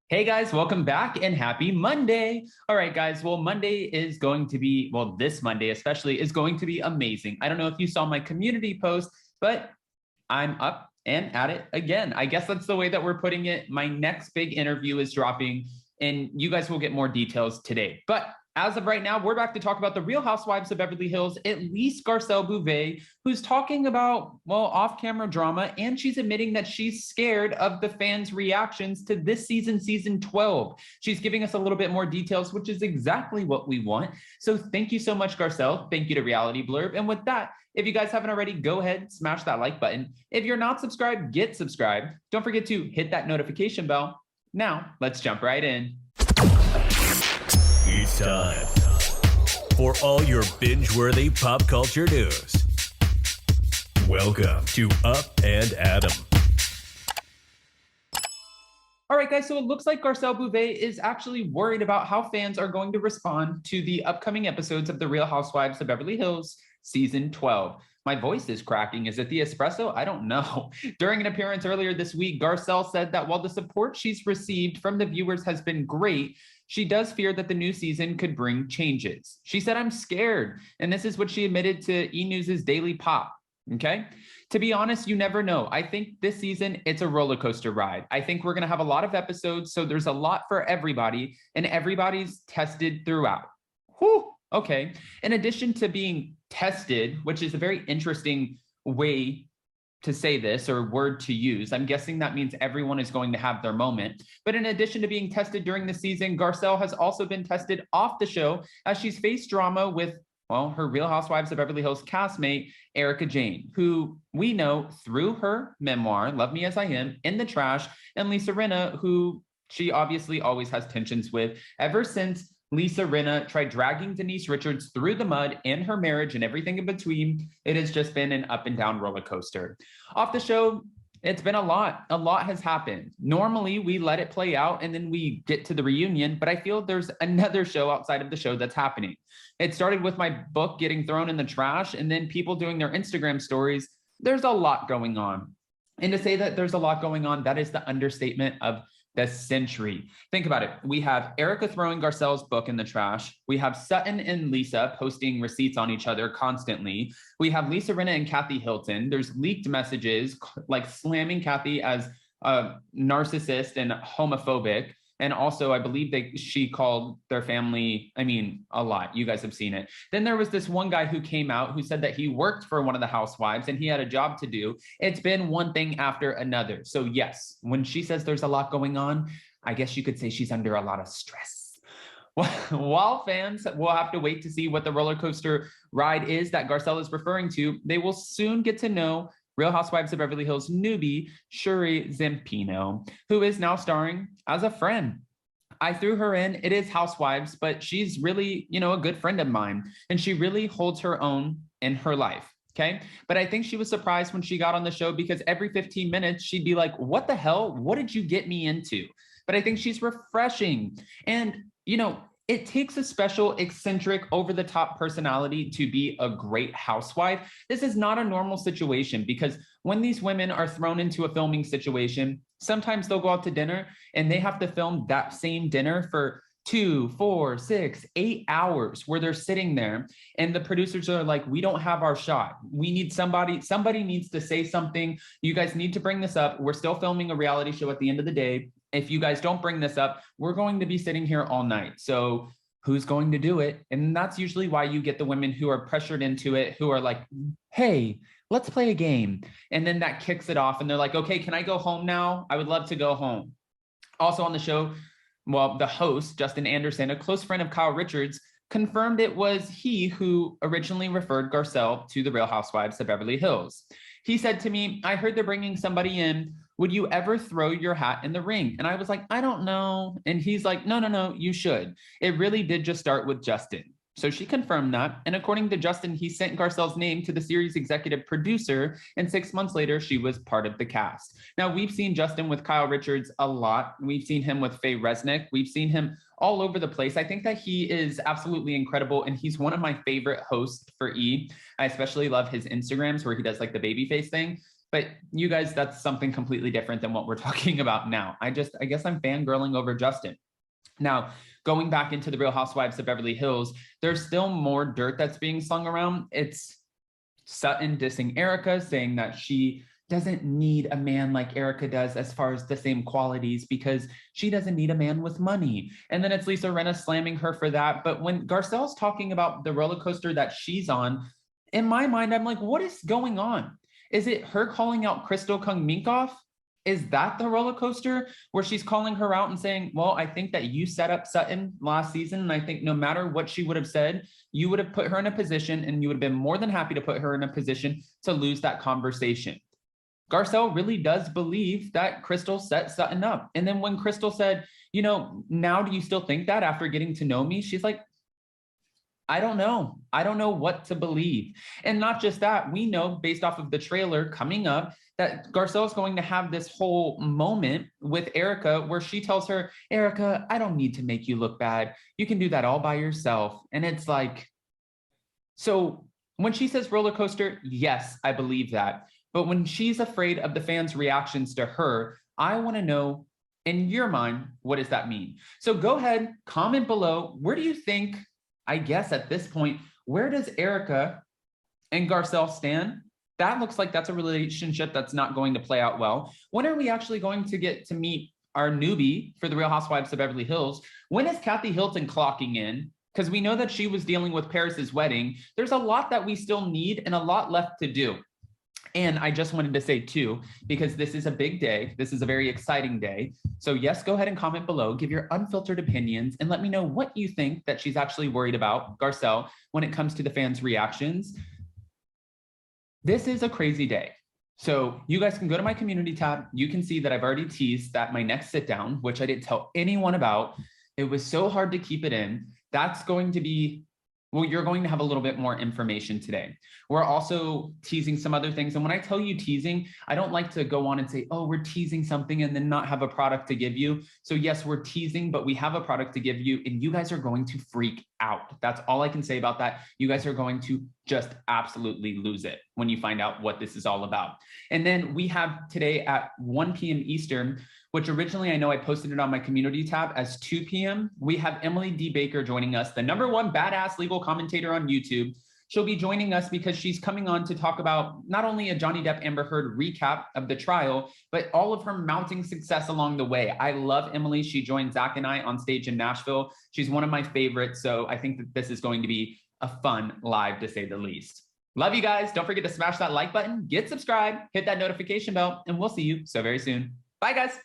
Hey guys, welcome back and happy Monday. All right, guys. Well, Monday is going to be, well, this Monday especially is going to be amazing. I don't know if you saw my community post, but I'm up and at it again. I guess that's the way that we're putting it. My next big interview is dropping, and you guys will get more details today. But as of right now, we're back to talk about the Real Housewives of Beverly Hills, at least Garcelle Beauvais, who's talking about, well, off-camera drama, and she's admitting that she's scared of the fans' reactions to this season, season 12. She's giving us a little bit more details, which is exactly what we want. So thank you so much, Garcelle. Thank you to Reality Blurb. And with that, if you guys haven't already, go ahead, smash that like button. If you're not subscribed, get subscribed. Don't forget to hit that notification bell. Now, let's jump right in. It's time for all your binge-worthy pop culture news. Welcome to Up and Adam. All right, guys, so it looks like Garcelle Beauvais is actually worried about how fans are going to respond to the upcoming episodes of The Real Housewives of Beverly Hills, season 12. My voice is cracking. Is it the espresso? I don't know. During an appearance earlier this week, Garcelle said that while the support she's received from the viewers has been great, she does fear that the new season could bring changes. She said, "I'm scared." And this is what she admitted to E! News' Daily Pop. Okay. To be honest, you never know. I think this season, it's a roller coaster ride. I think we're going to have a lot of episodes. So there's a lot for everybody, and everybody's tested throughout. Whew. Okay. In addition to being tested, which is a very interesting way to say this or word to use. I'm guessing that means everyone is going to have their moment. But in addition to being tested during the season, Garcelle has also been tested off the show as she's faced drama with, well, her Real Housewives of Beverly Hills castmate, Erika Jayne, who we know through her memoir, Love Me As I Am, In the Trash, and Lisa Rinna, who she obviously always has tensions with ever since Lisa Rinna tried dragging Denise Richards through the mud and her marriage and everything in between. It has just been an up and down roller coaster. Off the show, it's been a lot. A lot has happened. Normally, we let it play out and then we get to the reunion, but I feel there's another show outside of the show that's happening. It started with my book getting thrown in the trash and then people doing their Instagram stories. There's a lot going on. And to say that there's a lot going on, that is the understatement of the century. Think about it. We have Erika throwing Garcelle's book in the trash. We have Sutton and Lisa posting receipts on each other constantly. We have Lisa Rinna and Kathy Hilton. There's leaked messages like slamming Kathy as a narcissist and homophobic. And also, I believe she called their family, a lot. You guys have seen it. Then there was this one guy who came out who said that he worked for one of the housewives and he had a job to do. It's been one thing after another. So yes, when she says there's a lot going on, I guess you could say she's under a lot of stress. While fans will have to wait to see what the roller coaster ride is that Garcelle is referring to, they will soon get to know Real Housewives of Beverly Hills newbie, Shuri Zampino, who is now starring as a friend. I threw her in. It is Housewives, but she's really, a good friend of mine. And she really holds her own in her life. Okay. But I think she was surprised when she got on the show because every 15 minutes, she'd be like, what the hell? What did you get me into? But I think she's refreshing. And, it takes a special, eccentric, over-the-top personality to be a great housewife. This is not a normal situation because when these women are thrown into a filming situation, sometimes they'll go out to dinner and they have to film that same dinner for 2, 4, 6, 8 hours where they're sitting there and the producers are like, we don't have our shot. We need somebody needs to say something. You guys need to bring this up. We're still filming a reality show at the end of the day. If you guys don't bring this up, we're going to be sitting here all night. So who's going to do it? And that's usually why you get the women who are pressured into it, who are like, hey, let's play a game. And then that kicks it off. And they're like, okay, can I go home now? I would love to go home. Also on the show, well, the host, Justin Anderson, a close friend of Kyle Richards, confirmed it was he who originally referred Garcelle to the Real Housewives of Beverly Hills. He said to me, I heard they're bringing somebody in. Would you ever throw your hat in the ring? And I was like, I don't know. And he's like, no, you should. It really did just start with Justin. So she confirmed that. And according to Justin, he sent Garcelle's name to the series executive producer. And 6 months later, she was part of the cast. Now, we've seen Justin with Kyle Richards a lot. We've seen him with Faye Resnick. We've seen him all over the place. I think that he is absolutely incredible. And he's one of my favorite hosts for E! I especially love his Instagrams where he does like the baby face thing. But you guys, that's something completely different than what we're talking about now. I guess I'm fangirling over Justin. Now, going back into the Real Housewives of Beverly Hills, there's still more dirt that's being slung around. It's Sutton dissing Erika, saying that she doesn't need a man like Erika does as far as the same qualities because she doesn't need a man with money. And then it's Lisa Rinna slamming her for that. But when Garcelle's talking about the roller coaster that she's on, in my mind, I'm like, what is going on? Is it her calling out Crystal Kung Minkoff? Is that the roller coaster where she's calling her out and saying, well, I think that you set up Sutton last season. And I think no matter what she would have said, you would have put her in a position and you would have been more than happy to put her in a position to lose that conversation. Garcelle really does believe that Crystal set Sutton up. And then when Crystal said, you know, now do you still think that after getting to know me? She's like, I don't know. I don't know what to believe. And not just that, we know based off of the trailer coming up that Garcelle is going to have this whole moment with Erika where she tells her, Erika, I don't need to make you look bad. You can do that all by yourself. And it's like, so when she says roller coaster, yes, I believe that. But when she's afraid of the fans' reactions to her, I want to know, in your mind, what does that mean? So go ahead, comment below. Where do you think, I guess at this point, where does Erika and Garcelle stand? That looks like that's a relationship that's not going to play out well. When are we actually going to get to meet our newbie for the Real Housewives of Beverly Hills? When is Kathy Hilton clocking in? Because we know that she was dealing with Paris's wedding. There's a lot that we still need and a lot left to do. And I just wanted to say too, because this is a big day, this is a very exciting day. So yes, go ahead and comment below, give your unfiltered opinions and let me know what you think that she's actually worried about, Garcelle, when it comes to the fans' reactions. This is a crazy day. So you guys can go to my community tab. You can see that I've already teased that my next sit down, which I didn't tell anyone about. It was so hard to keep it in. That's going to be, well, you're going to have a little bit more information today. We're also teasing some other things. And when I tell you teasing, I don't like to go on and say, oh, we're teasing something and then not have a product to give you. So yes, we're teasing, but we have a product to give you and you guys are going to freak out. That's all I can say about that. You guys are going to just absolutely lose it when you find out what this is all about. And then we have today at 1 p.m. Eastern, which originally I know I posted it on my community tab as 2 p.m. We have Emily D. Baker joining us, the #1 badass legal commentator on YouTube. She'll be joining us because she's coming on to talk about not only a Johnny Depp Amber Heard recap of the trial, but all of her mounting success along the way. I love Emily. She joined Zach and I on stage in Nashville. She's one of my favorites. So I think that this is going to be a fun live to say the least. Love you guys. Don't forget to smash that like button, get subscribed, hit that notification bell, and we'll see you so very soon. Bye guys.